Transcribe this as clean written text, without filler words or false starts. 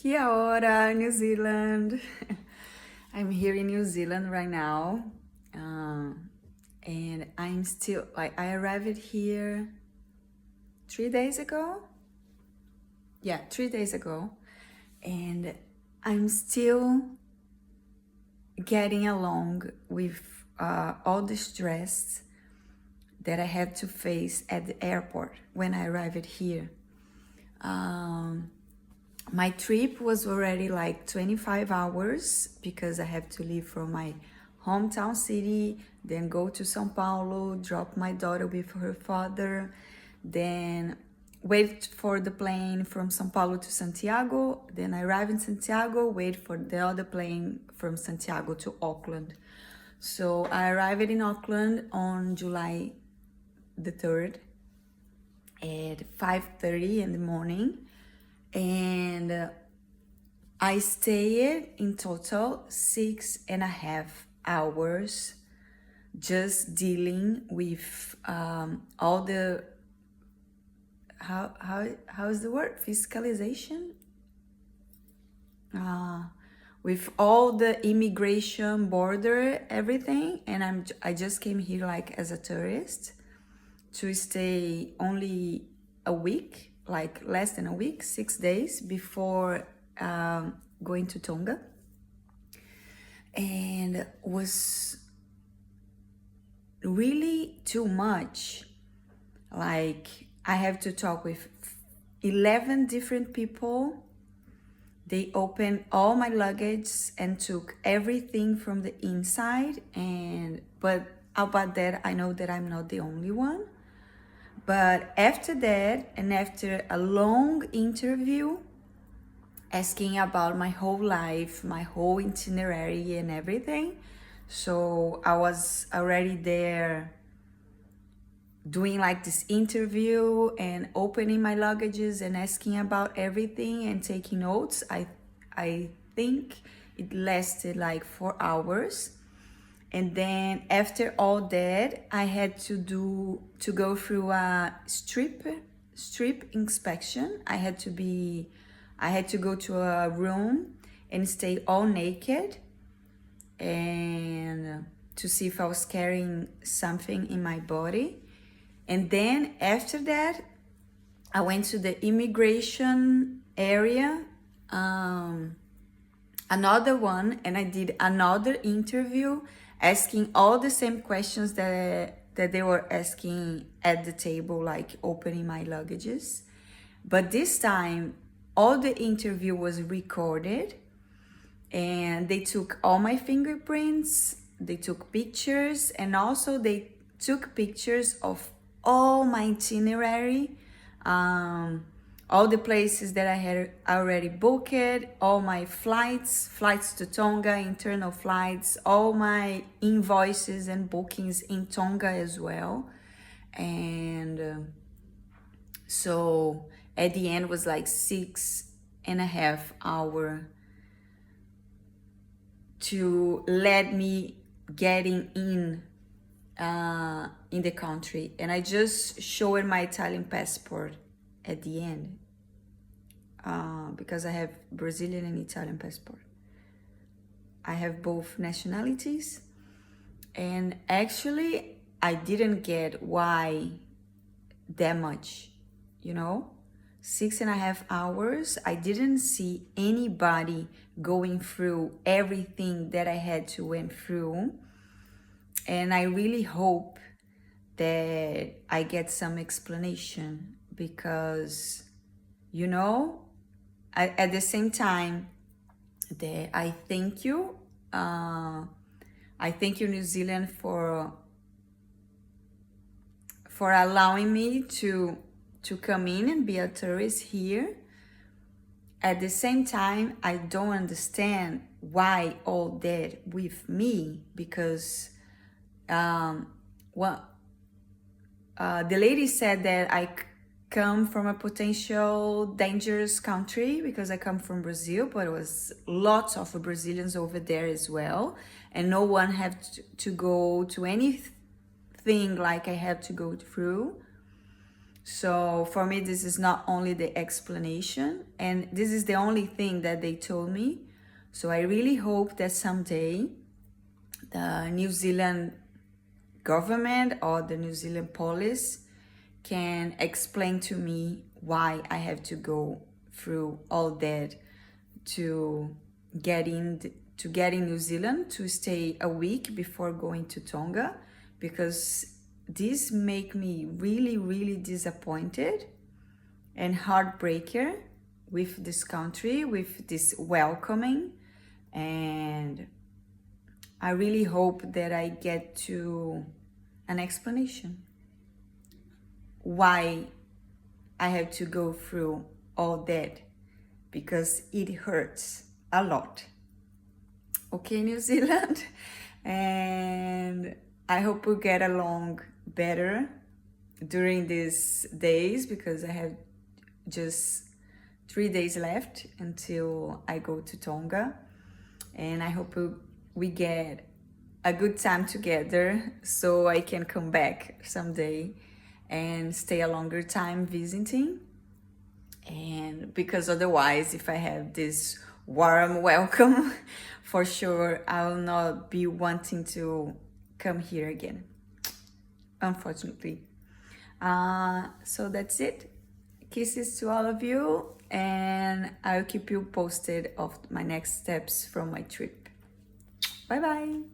Kia ora, New Zealand. I'm here in New Zealand right now. And I'm still, I arrived here 3 days ago. Yeah, 3 days ago. And I'm still getting along with all the stress that I had to face at the airport when I arrived here. My trip was already like 25 hours because I have to leave from my hometown city, then go to São Paulo, drop my daughter with her father, then wait for the plane from São Paulo to Santiago, then I arrive in Santiago, wait for the other plane from Santiago to Auckland. So I arrived in Auckland on July the 3rd at 5:30 in the morning. And I stayed in total 6.5 hours just dealing with all the how is the word, fiscalization, with all the immigration, border, everything. And I just came here like as a tourist to stay only a week, like less than a week, 6 days before going to Tonga. And was really too much. Like I have to talk with 11 different people. They opened all my luggage and took everything from the inside. But about that, I know that I'm not the only one. But after that, and after a long interview, asking about my whole life, my whole itinerary and everything, so I was already there doing like this interview and opening my luggages and asking about everything and taking notes. I think it lasted like 4 hours. And then after all that, I had to go through a strip inspection. I had to go to a room and stay all naked and to see if I was carrying something in my body. And then after that, I went to the immigration area, another one, and I did another interview asking all the same questions that they were asking at the table, like opening my luggages. But this time, all the interview was recorded, and they took all my fingerprints, they took pictures, and also they took pictures of all my itinerary, all the places that I had already booked, all my flights to Tonga, internal flights, all my invoices and bookings in Tonga as well. And so at the end was like 6.5 hours to let me getting in the country. And I just showed my Italian passport at the end, because I have Brazilian and Italian passport. I have both nationalities, and actually I didn't get why that much, 6.5 hours. I didn't see anybody going through everything that I had to went through, and I really hope that I get some explanation, because at the same time that I thank you New Zealand for allowing me to come in and be a tourist here. At the same time, I don't understand why all that with me, because the lady said that I come from a potential dangerous country because I come from Brazil, but it was lots of Brazilians over there as well, and no one had to go to anything like I had to go through. So for me, this is not only the explanation, and this is the only thing that they told me. So I really hope that someday the New Zealand government or the New Zealand police can explain to me why I have to go through all that to get in New Zealand, to stay a week before going to Tonga, because this make me really, really disappointed and heartbreaker with this country, with this welcoming. And I really hope that I get to an explanation why I have to go through all that, because it hurts a lot. Okay, New Zealand? And I hope we get along better during these days, because I have just 3 days left until I go to Tonga. And I hope we get a good time together so I can come back someday and stay a longer time visiting. And because otherwise, if I have this warm welcome, for sure I will not be wanting to come here again, unfortunately. So that's it. Kisses to all of you, and I'll keep you posted of my next steps from my trip. Bye bye.